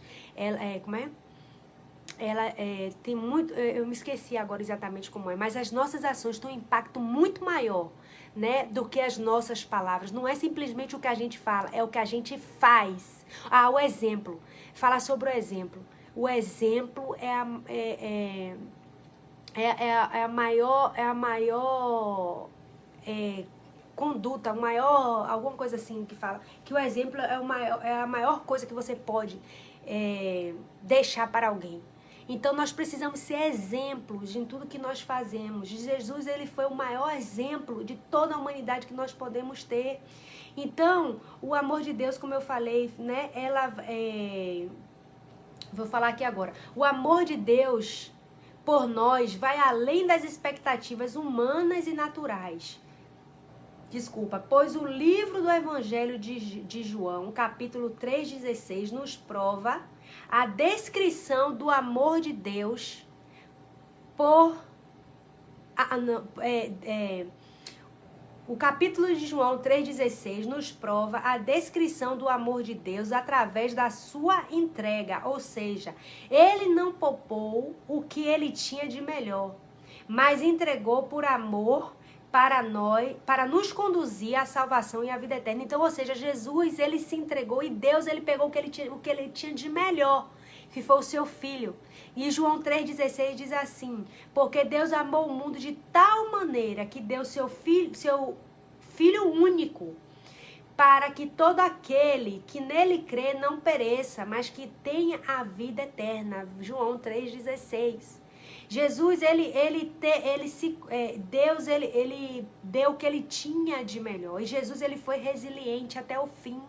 ela tem muito, eu me esqueci agora exatamente como é, mas as nossas ações têm um impacto muito maior, né, do que as nossas palavras. Não é simplesmente o que a gente fala, é o que a gente faz. O exemplo. Falar sobre o exemplo. O exemplo é a maior conduta, alguma coisa assim que fala, que o exemplo é a maior coisa que você pode deixar para alguém. Então nós precisamos ser exemplos em tudo que nós fazemos. Jesus, ele foi o maior exemplo de toda a humanidade que nós podemos ter. Então, o amor de Deus, como eu falei, né, vou falar aqui agora. O amor de Deus por nós vai além das expectativas humanas e naturais. Pois o livro do Evangelho de João, capítulo 3,16, nos prova a descrição do amor de Deus o capítulo de João 3,16 nos prova a descrição do amor de Deus através da sua entrega, ou seja, ele não poupou o que ele tinha de melhor, mas entregou por amor para nós, para nos conduzir à salvação e à vida eterna. Então, ou seja, Jesus, ele se entregou e Deus, ele pegou o que ele tinha de melhor, que foi o seu filho. E João 3,16 diz assim: porque Deus amou o mundo de tal maneira que deu seu filho único, para que todo aquele que nele crê não pereça, mas que tenha a vida eterna. João 3,16. Jesus, Deus, ele deu o que ele tinha de melhor. E Jesus, ele foi resiliente até o fim,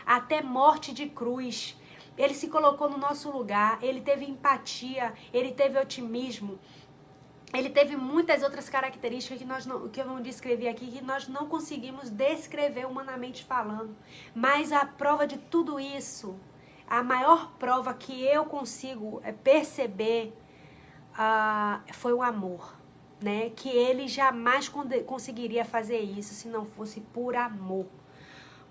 até morte de cruz. Ele se colocou no nosso lugar, ele teve empatia, ele teve otimismo, ele teve muitas outras características que eu não descrevi aqui, que nós não conseguimos descrever humanamente falando. Mas a prova de tudo isso, a maior prova que eu consigo perceber foi o amor, né? Que ele jamais conseguiria fazer isso se não fosse por amor.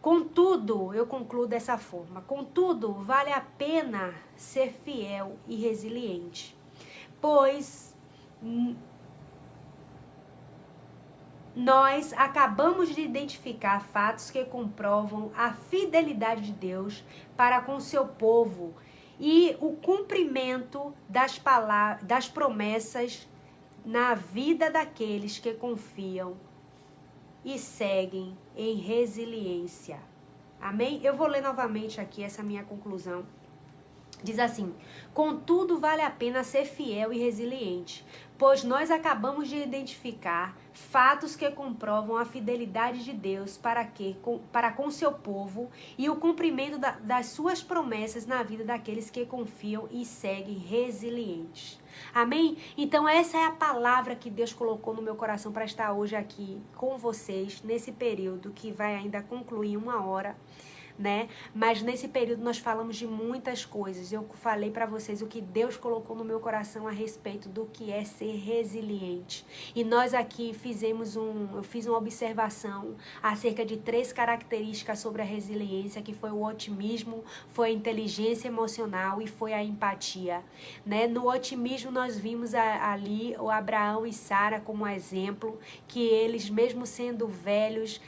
Contudo, eu concluo dessa forma: contudo, vale a pena ser fiel e resiliente, pois nós acabamos de identificar fatos que comprovam a fidelidade de Deus para com seu povo e o cumprimento das promessas na vida daqueles que confiam e seguem em resiliência. Amém? Eu vou ler novamente aqui essa minha conclusão. Diz assim: contudo, vale a pena ser fiel e resiliente, pois nós acabamos de identificar fatos que comprovam a fidelidade de Deus para com seu povo e o cumprimento das suas promessas na vida daqueles que confiam e seguem resilientes. Amém? Então essa é a palavra que Deus colocou no meu coração para estar hoje aqui com vocês, nesse período que vai ainda concluir 1 hora, né? Mas nesse período nós falamos de muitas coisas. Eu falei para vocês o que Deus colocou no meu coração a respeito do que é ser resiliente. E nós aqui eu fiz uma observação acerca de 3 características sobre a resiliência, que foi o otimismo, foi a inteligência emocional e foi a empatia, né? No otimismo nós vimos ali o Abraão e Sara como exemplo, que eles mesmo sendo velhos,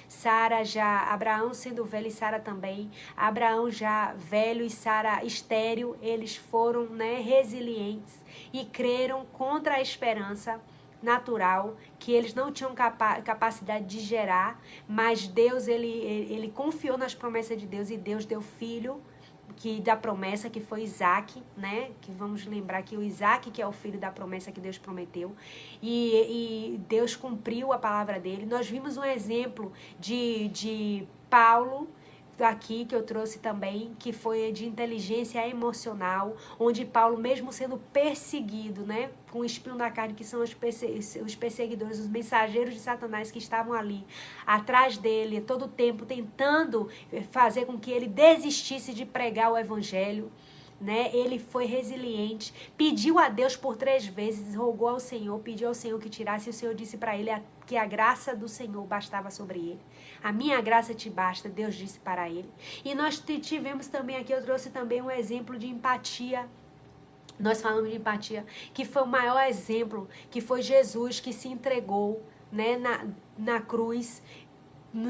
Abraão sendo velho e Sara também, Abraão já velho e Sara estéril, eles foram, né, resilientes e creram contra a esperança natural que eles não tinham capacidade de gerar, mas Deus ele confiou nas promessas de Deus e Deus deu filho da promessa, que foi Isaac, né? Que vamos lembrar que o Isaac que é o filho da promessa que Deus prometeu, e Deus cumpriu a palavra dele. Nós vimos um exemplo de Paulo aqui, que eu trouxe também, que foi de inteligência emocional, onde Paulo, mesmo sendo perseguido, né, com o espinho da carne, que são os perseguidores, os mensageiros de Satanás que estavam ali atrás dele todo o tempo, tentando fazer com que ele desistisse de pregar o evangelho, né? Ele foi resiliente, pediu a Deus por 3 vezes, rogou ao Senhor, pediu ao Senhor que tirasse, e o Senhor disse para ele que a graça do Senhor bastava sobre ele. A minha graça te basta, Deus disse para ele. E nós tivemos também aqui, eu trouxe também um exemplo de empatia, Nós falamos de empatia, que foi o maior exemplo, que foi Jesus que se entregou, né, na cruz,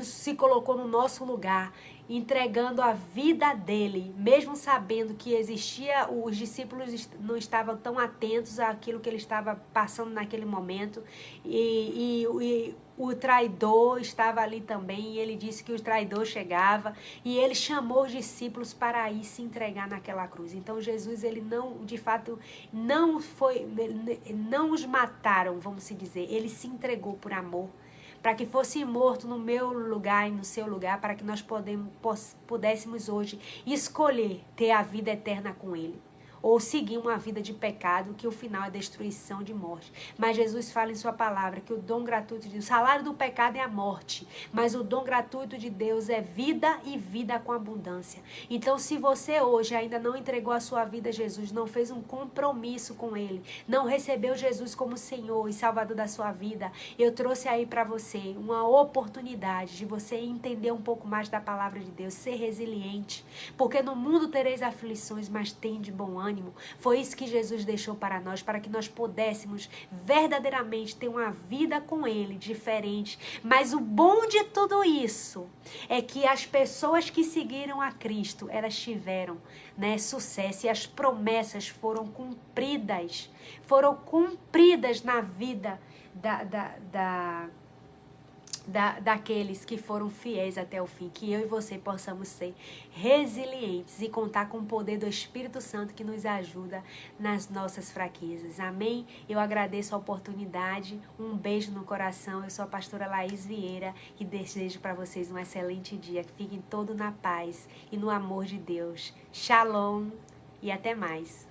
se colocou no nosso lugar, entregando a vida dele, mesmo sabendo que existia, os discípulos não estavam tão atentos àquilo que ele estava passando naquele momento, e o traidor estava ali também, e ele disse que o traidor chegava, e ele chamou os discípulos para ir se entregar naquela cruz. Então Jesus, ele não, de fato, não os mataram, vamos se dizer, ele se entregou por amor, para que fosse morto no meu lugar e no seu lugar, para que nós pudéssemos hoje escolher ter a vida eterna com ele, ou seguir uma vida de pecado, que o final é destruição de morte. Mas Jesus fala em sua palavra que o dom gratuito de Deus, o salário do pecado é a morte, mas o dom gratuito de Deus é vida, e vida com abundância. Então, se você hoje ainda não entregou a sua vida a Jesus, não fez um compromisso com ele, não recebeu Jesus como Senhor e Salvador da sua vida, eu trouxe aí para você uma oportunidade de você entender um pouco mais da palavra de Deus, ser resiliente, porque no mundo tereis aflições, mas tem de bom ânimo. Foi isso que Jesus deixou para nós, para que nós pudéssemos verdadeiramente ter uma vida com ele diferente. Mas o bom de tudo isso é que as pessoas que seguiram a Cristo, elas tiveram, né, sucesso, e as promessas foram cumpridas na vida daqueles que foram fiéis até o fim. Que eu e você possamos ser resilientes e contar com o poder do Espírito Santo, que nos ajuda nas nossas fraquezas. Amém? Eu agradeço a oportunidade, um beijo no coração. Eu sou a pastora Laís Vieira e desejo para vocês um excelente dia. Fiquem todos na paz e no amor de Deus. Shalom e até mais.